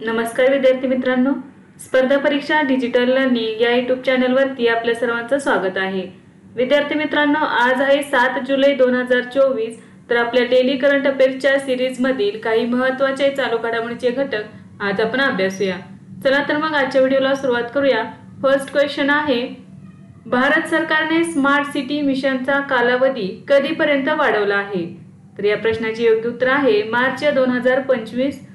नमस्कार विद्यार्थी मित्रांनो, स्पर्धा परीक्षा डिजिटल लर्निंग या यूट्यूब चॅनलवरती आपल्या सर्वांचं स्वागत आहे। विद्यार्थी मित्रांनो, आज आहे 7 जुलै 2024। तर आपल्या डेली करंट अफेअर्सच्या सीरीज मधील काही महत्त्वाचे चालू घडामोडींचे घटक आज आपण अभ्यासूया। चला तर मग आजच्या व्हिडिओला सुरुवात करूया। फर्स्ट क्वेश्चन आहे, भारत सरकारने स्मार्ट सिटी मिशनचा कालावधी कधीपर्यंत वाढवला आहे? तर या प्रश्नाचे योग्य उत्तर आहे मार्च 2025।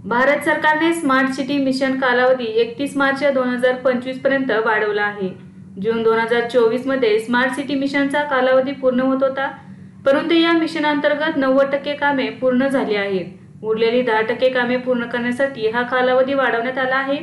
भारत सरकारने स्मार्ट सिटी मिशन कालावधी 31 मार्च 2025 पर्यंत वाढवला आहे। जून 2024 मध्ये स्मार्ट सिटी मिशनचा कालावधी पूर्ण होत होता, परंतु या मिशन अंतर्गत 90% कामे पूर्ण झाली आहेत। उरलेली 10% कामे पूर्ण करण्यासाठी हा कालावधी वाढवण्यात आला आहे।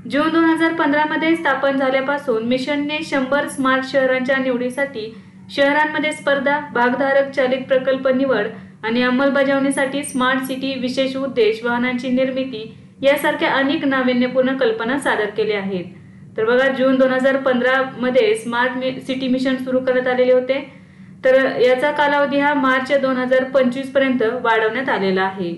जून 2015 मध्ये स्थापन झाल्यापासून मिशनने 100 स्मार्ट शहरांच्या निवडीसाठी शहरांमध्ये स्पर्धा, भागधारक चालित प्रकल्प निवड आणि अंमलबजावणीसाठी स्मार्ट सिटी विशेष उद्देश वाहनांची निर्मिती यासारख्या अनेक नाविन्यपूर्ण कल्पना सादर केल्या आहेत। तर बघा, जून 2015 मध्ये स्मार्ट सिटी मिशन सुरू करण्यात आलेले होते, तर याचा कालावधी हा मार्च 2025 पर्यंत वाढवण्यात आलेला आहे।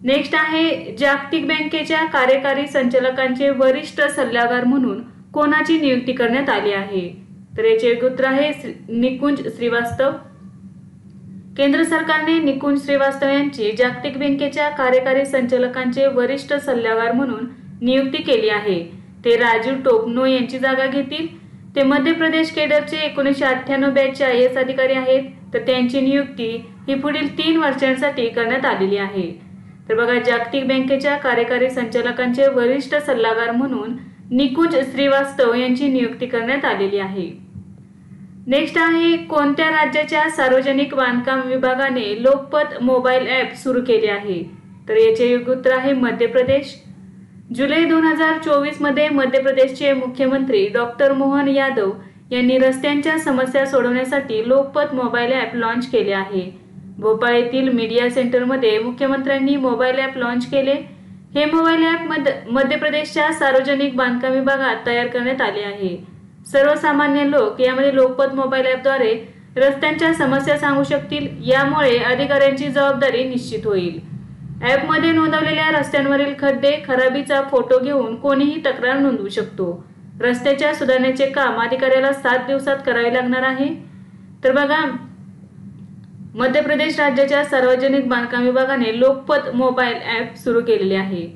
नेक्स्ट आहे, जागतिक बँकेच्या कार्यकारी संचालकांचे वरिष्ठ सल्लागार म्हणून कोणाची नियुक्ती करण्यात आली आहे? तर याचे योग्य उत्तर आहे निकुंज श्रीवास्तव। केंद्र सरकारने निकुंज श्रीवास्तव यांची जागतिक बँकेच्या कार्यकारी संचालकांचे वरिष्ठ सल्लागार म्हणून नियुक्ती केली आहे। ते राजीव टोपनो यांची जागा घेतील। ते मध्य प्रदेश केडरचे 1998 बॅचचे IAS अधिकारी आहेत, तर त्यांची नियुक्ती ही पुढील 3 वर्षांसाठी करण्यात आलेली आहे। तर बघा, जागतिक बँकेच्या कार्यकारी संचालकांचे वरिष्ठ सल्लागार म्हणून निकुंज श्रीवास्तव यांची नियुक्ती करण्यात आलेली आहे। नेक्स्ट आहे, कोणत्या राज्याच्या सार्वजनिक बांधकाम विभागाने लोकपथ मोबाईल ॲप सुरू केले आहे? तर याचे योग्य उत्तर आहे मध्य प्रदेश। जुलै 2024 मध्ये मध्य प्रदेशचे मुख्यमंत्री डॉक्टर मोहन यादव यांनी रस्त्यांच्या समस्या सोडवण्यासाठी लोकपथ मोबाईल ॲप लॉन्च केले आहे। भोपाळ येथील मीडिया सेंटरमध्ये मुख्यमंत्र्यांनी मोबाईल ॲप लॉन्च केले। हे मोबाईल ॲप मध्य प्रदेशच्या सार्वजनिक बांधकाम विभागात तयार करण्यात आले आहे। सर्वसामान्य लोक यामध्ये लोकपथ मोबाईल ॲपद्वारे रस्त्यांच्या समस्या सांगू शकतील। यामुळे अधिकाऱ्यांची जबाबदारी निश्चित होईल। ॲपमध्ये नोंदवलेल्या रस्त्यांवरील खड्डे, खराबीचा फोटो घेऊन कोणीही तक्रार नोंदवू शकतो। रस्त्याच्या सुधारण्याचे काम अधिकाऱ्याला 7 दिवसात करावे लागणार आहे। तर बघा, मध्य प्रदेश राज्याच्या सार्वजनिक बांधकाम विभागाने लोकपथ मोबाईल ॲप सुरू केलेले आहे।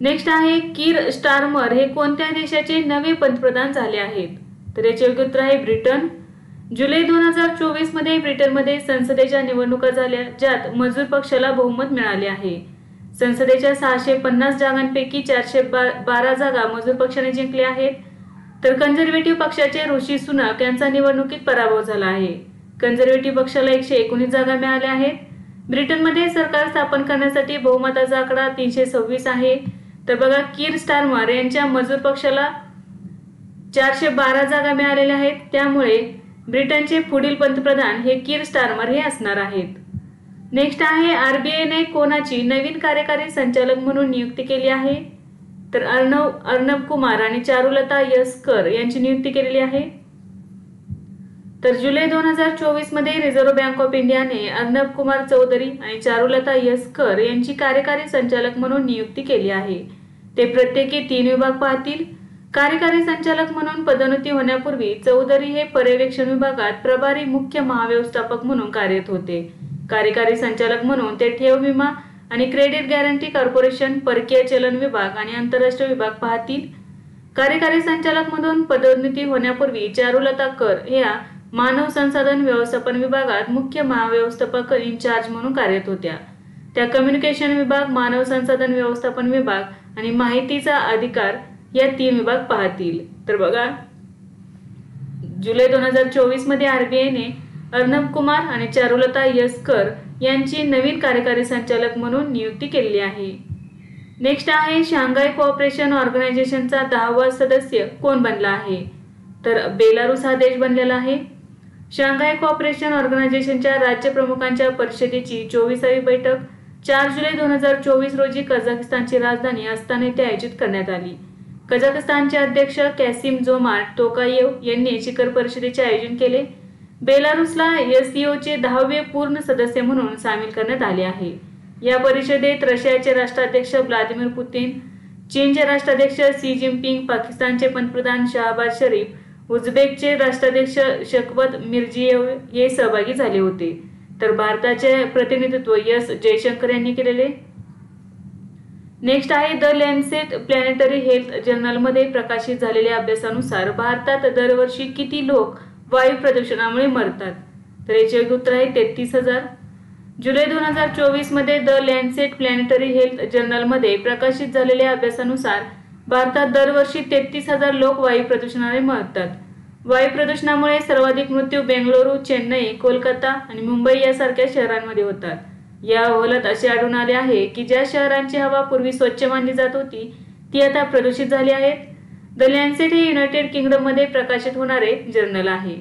नेक्स्ट आहे, कीर स्टारमर हे कोणत्या देशाचे नवे पंतप्रधान झाले आहेत? तर याचे योग्य उत्तर आहे ब्रिटन। जुलै 2024 मध्ये ब्रिटनमध्ये संसदेच्या निवडणुका झाल्या, ज्यात मजूर पक्षाला बहुमत मिळाले आहे। संसदेच्या 650 जागांपैकी 412 जागा मजूर पक्षाने जिंकल्या आहेत। तर कन्झर्वेटिव्ह पक्षाचे ऋषी सुनक यांचा निवडणुकीत पराभव झाला आहे। कन्झर्वेटिव्ह पक्षाला 119 जागा मिळाल्या आहेत। ब्रिटनमध्ये सरकार स्थापन करण्यासाठी बहुमताचा आकडा 326 आहे। तर बघा, कीर स्टारमर यांच्या मजूर पक्षाला 412 जागा मिळालेल्या आहेत, त्यामुळे ब्रिटनचे पुढील पंतप्रधान हे कीर स्टारमर हे असणार आहेत। नेक्स्ट आहे, RBIने कोणाची नवीन कार्यकारी संचालक म्हणून नियुक्ती केली आहे? तर अर्णब कुमार आणि चारुलता यस्कर यांची नियुक्ती केलेली आहे। तर जुलै 2024 मध्ये रिझर्व्ह बँक ऑफ इंडियाने अर्णब कुमार चौधरी आणि चारुलता यस्कर यांची कार्यकारी संचालक म्हणून नियुक्ती केली आहे। ते प्रत्येकी 3 विभाग पाहतील। कार्यकारी संचालक म्हणून पदोन्नती होण्यापूर्वी चौधरी हे पर्यवेक्षण विभागात प्रभारी मुख्य महाव्यवस्थापक म्हणून कार्यरत होते। कार्यकारी संचालक म्हणून ते ठेव विमा आणि क्रेडिट गॅरंटी कॉर्पोरेशन, परकीय चलन विभाग आणि आंतरराष्ट्रीय विभाग पाहतील। कार्यकारी संचालक म्हणून पदोन्नती होण्यापूर्वी चारुलता कर या मानव संसाधन व्यवस्थापन विभागात मुख्य महाव्यवस्थापक इन्चार्ज म्हणून कार्यरत होत्या। त्या कम्युनिकेशन विभाग, मानव संसाधन व्यवस्थापन विभाग आणि माहितीचा अधिकार या 3 विभाग पाहतील। तर बघा, जुलै 2024 मध्ये RBIने अर्णब कुमार आणि चारुलता यस्कर यांची नवीन कार्यकारी संचालक म्हणून नियुक्ती केलेली आहे। नेक्स्ट आहे, शांघाय कोऑपरेशन ऑर्गनायझेशनचा 10वा सदस्य कोण बनला आहे? तर बेलारूस हा देश बनलेला आहे। शांघाय कोऑपरेशन ऑर्गनायझेशनच्या राज्य प्रमुखांच्या परिषदेची 24वी बैठक 4 जुलै 2024 रोजी कझाकस्तानची राजधानी अस्ताना येथे आयोजित करण्यात आली। कझाकस्तानचे अध्यक्ष कासिम-जोमार्ट तोकायेव यांनी शिखर परिषदेचे आयोजन केले। बेलारूसला SCOचे 10वे पूर्ण सदस्य म्हणून सामील करण्यात आले आहे। या परिषदेत रशियाचे राष्ट्राध्यक्ष व्लादिमीर पुतीन, चीनचे राष्ट्राध्यक्ष सी जिनपिंग, पाकिस्तानचे पंतप्रधान शहबाज शरीफ, उझबेकचे राष्ट्राध्यक्ष शवकत मिरझियोयेव हे सहभागी झाले होते. तर भारताचे प्रतिनिधित्व एस जयशंकर यांनी केलेले. नेक्स्ट आहे द लॅन्सेट प्लॅनेटरी हेल्थ जर्नलमध्ये प्रकाशित झालेल्या अभ्यासानुसार भारतात दरवर्षी किती लोक वायू प्रदूषणामुळे मरतात? तर याचे उत्तर आहे 33,000. जुलै 2024 मध्ये द लॅन्सेट प्लॅनेटरी हेल्थ जर्नलमध्ये प्रकाशित झालेल्या अभ्यासानुसार भारतात दरवर्षी 33,000 लोक वायू प्रदूषणाने मरतात. वायू प्रदूषणामुळे सर्वाधिक मृत्यू बेंगळुरू, चेन्नई, कोलकाता आणि मुंबई यासारख्या शहरांमध्ये होतात. या अहवालात असे आढळून आले आहे की ज्या शहरांची हवा पूर्वी स्वच्छ मानली जात होती ती आता प्रदूषित झाली आहेत. द लॅन्सेट हे युनायटेड किंगडम मध्ये प्रकाशित होणारे जर्नल आहे.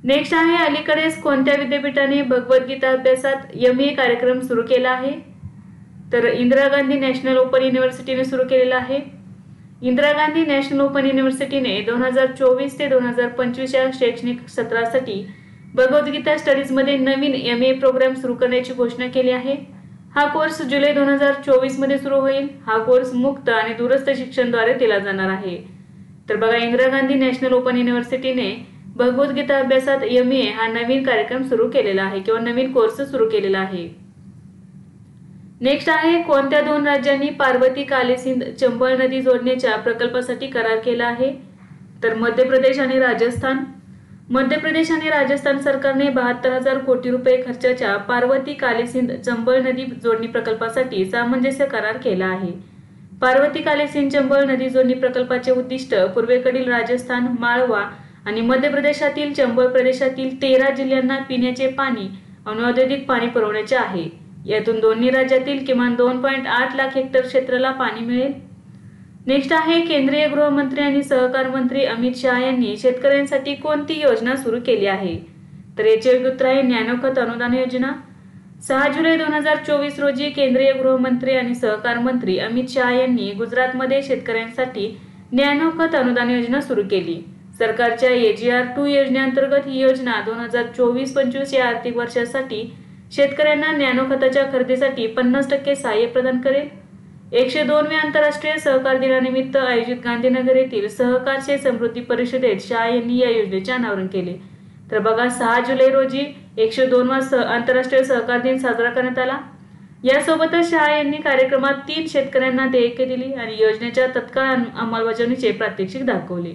नेक्स्ट आहे अलीकडेच कोणत्या विद्यापीठाने भगवद्गीता अभ्यासात MA कार्यक्रम सुरू केला आहे? तर इंदिरा गांधी नॅशनल ओपन युनिव्हर्सिटीने सुरू केलेला आहे. इंदिरा गांधी नॅशनल ओपन युनिव्हर्सिटीने 2024 ते 2025 या शैक्षणिक सत्रासाठी भगवद्गीता स्टडीजमध्ये नवीन MA प्रोग्राम सुरू करण्याची घोषणा केली आहे. हा कोर्स जुलै 2024 मध्ये सुरू होईल. हा कोर्स मुक्त आणि दूरस्थ शिक्षणाद्वारे दिला जाणार आहे. तर बघा, इंदिरा गांधी नॅशनल ओपन युनिव्हर्सिटीने भगवद्गीता अभ्यासात MA हा नवीन कार्यक्रम सुरू केलेला आहे किंवा नवीन कोर्स सुरू केलेला आहे. नेक्स्ट आहे कोणत्या दोन राज्यांनी पार्वती कालीसिंध चंबळ नदी जोडण्याच्या प्रकल्पासाठी करार केला आहे? तर मध्य प्रदेश आणि राजस्थान. मध्य प्रदेश आणि राजस्थान सरकारने 72,000 कोटी रुपये खर्चाच्या पार्वती कालीसिंध चंबळ नदी जोडणी प्रकल्पासाठी सामंजस्य करार केला आहे. पार्वती कालीसिंध चंबळ नदी जोडणी प्रकल्पाचे उद्दिष्ट पूर्वेकडील राजस्थान, माळवा आणि मध्य प्रदेशातील चंबळ प्रदेशातील 13 जिल्ह्यांना पिण्याचे पाणी आणि औद्योगिक पाणी पुरवण्याचे आहे. यातून दोन्ही राज्यातील किमान 2.8 लाख हेक्टर क्षेत्राला पाणी मिळेल. नेक्स्ट आहे केंद्रीय गृहमंत्री आणि सहकार मंत्री अमित शहा यांनी शेतकऱ्यांसाठी कोणती योजना सुरू केली आहे? तर याचे उत्तर आहे नॅनो खत अनुदान योजना. 6 जुलै 2024 रोजी केंद्रीय गृहमंत्री आणि सहकार मंत्री अमित शहा यांनी गुजरातमध्ये शेतकऱ्यांसाठी नॅनो खत अनुदान योजना सुरू केली. सरकारच्या AGR2 योजनेअंतर्गत ही योजना 2024-25 या आर्थिक वर्षासाठी शेतकऱ्यांना नॅनो खताच्या खरेदीसाठी 50% सहाय्य प्रदान करेल. 102व्या आंतरराष्ट्रीय सहकार दिनानिमित्त आयोजित गांधीनगर येथील सहकार समृद्धी परिषदेत शहा यांनी या योजनेचे अनावरण केले. तर बघा, 6 जुलै रोजी 102वा आंतरराष्ट्रीय सहकार दिन साजरा करण्यात आला. यासोबतच शहा यांनी कार्यक्रमात 3 शेतकऱ्यांना देयके दिली आणि योजनेच्या तत्काळ अंमलबजावणीचे प्रात्यक्षिक दाखवले.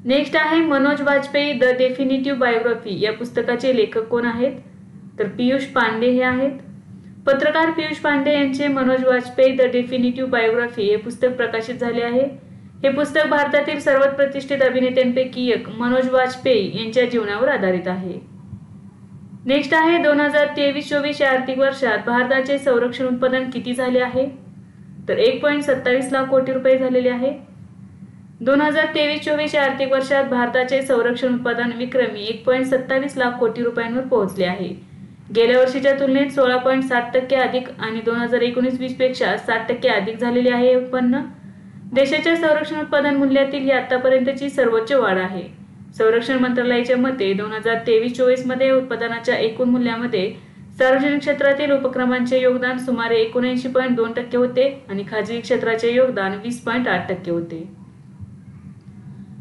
नेक्स्ट आहे मनोज वाजपेयी द डेफिनेटिव्ह बायोग्राफी या पुस्तकाचे लेखक कोण आहेत? तर पियुष पांडे हे आहेत. पत्रकार पियुष पांडे यांचे मनोज वाजपेयी द डेफिनेटिव्ह बायोग्राफी हे पुस्तक प्रकाशित झाले आहे. हे पुस्तक भारतातील सर्वात प्रतिष्ठित अभिनेत्यांपैकी एक मनोज वाजपेयी यांच्या जीवनावर आधारित आहे. नेक्स्ट आहे 2023-24 या आर्थिक वर्षात भारताचे संरक्षण उत्पादन किती झाले आहे? तर 1.27 लाख कोटी रुपये झालेले आहे. 2023-24 या आर्थिक वर्षात भारताचे संरक्षण उत्पादन विक्रमी 1.27 लाख कोटी रुपयांवर पोहोचले आहे. गेल्या वर्षीच्या तुलनेत 16.7% अधिक आणि 2019-20 पेक्षा 7% अधिक झालेले आहे हे उत्पन्न. देशाच्या संरक्षण उत्पादन मूल्यातील ही आतापर्यंतची सर्वोच्च वाढ आहे. संरक्षण मंत्रालयाच्या मते 2023-24 मध्ये उत्पादनाच्या एकूण मूल्यामध्ये सार्वजनिक क्षेत्रातील उपक्रमांचे योगदान सुमारे 79.2% होते आणि खाजगी क्षेत्राचे योगदान 20.8% होते.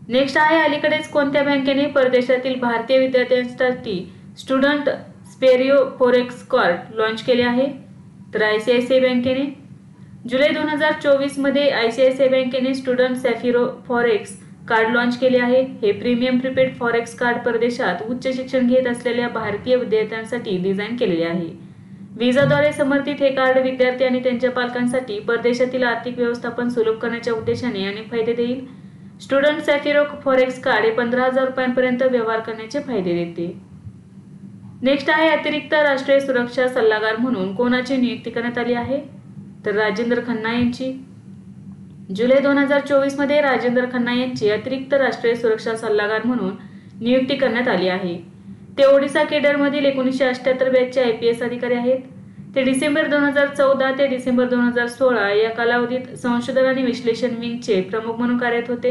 नेक्स्ट आहे अलीकडेच कोणत्या बँकेने परदेशातील भारतीय विद्यार्थ्यांसाठी स्टुडंट स्पेरिओ फॉरेक्स कार्ड लॉन्च केले आहे? तर ICICI बँकेने. जुलै 2024 मध्ये ICICI बँकेने स्टुडंट सॅफिरो फॉरेक्स कार्ड लॉन्च केले आहे. हे प्रीमियम प्रीपेड फॉरेक्स कार्ड परदेशात उच्च शिक्षण घेत असलेल्या भारतीय विद्यार्थ्यांसाठी डिझाईन केलेले आहे. व्हिसाद्वारे समर्थित हे कार्ड विद्यार्थी आणि त्यांच्या पालकांसाठी परदेशातील आर्थिक व्यवस्थापन सुलभ करण्याच्या उद्देशाने अनेक फायदे देईल. स्टुडंट सॅफिरो फॉरेक्स कार्ड हे 15,000 रुपयांपर्यंत व्यवहार करण्याचे फायदे देते. नेक्स्ट आहे अतिरिक्त राष्ट्रीय सुरक्षा सल्लागार म्हणून कोणाची नियुक्ती करण्यात आली आहे? तर राजेंद्र खन्ना यांची. जुलै 2024 मध्ये राजेंद्र खन्ना यांची अतिरिक्त राष्ट्रीय सुरक्षा सल्लागार म्हणून नियुक्ती करण्यात आली आहे. ते ओडिशा केडरमधील 1978 बॅचचे IPS अधिकारी आहेत. ते डिसेंबर 2014 ते डिसेंबर 2016 या कालावधीत संशोधन आणि विश्लेषण विंगचे प्रमुख म्हणून कार्यरत होते.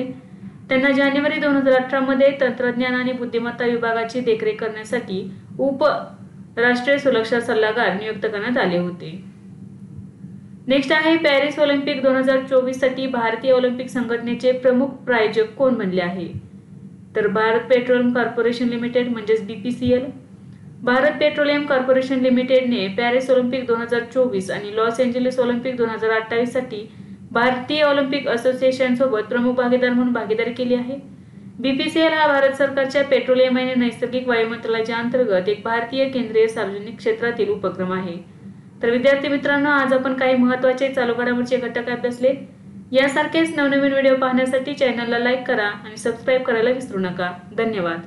त्यांना जानेवारी 2018 मध्ये तंत्रज्ञान आणि बुद्धिमत्ता विभागाची देखरेख करण्यासाठी उप राष्ट्रीय सुरक्षा सल्लागार नियुक्त करण्यात आले होते. नेक्स्ट आहे पॅरिस ऑलिम्पिक 2024 साठी भारतीय ऑलिम्पिक संघटनेचे प्रमुख प्रायोजक कोण बनले आहे? तर भारत पेट्रोलियम कॉर्पोरेशन लिमिटेड म्हणजेच BPCL. भारत पेट्रोलियम कॉर्पोरेशन लिमिटेडने पॅरिस ऑलिम्पिक 2024 आणि लॉस एंजेलिस ऑलिम्पिक 2028 साठी भारतीय ऑलिम्पिक असोसिएशन सोबत प्रमुख भागीदार म्हणून भागीदारी केली आहे. BPCL हा भारत सरकारच्या पेट्रोलियम आणि नैसर्गिक वायू मंत्रालयाच्या अंतर्गत एक भारतीय केंद्रीय सार्वजनिक क्षेत्रातील उपक्रम आहे. तर विद्यार्थी मित्रांनो, आज आपण काही महत्त्वाचे चालू घडामोडीचे घटक अभ्यासले. यासारखेच नवनवीन व्हिडिओ पाहण्यासाठी चॅनलला लाईक करा आणि सबस्क्राईब करायला विसरू नका. धन्यवाद.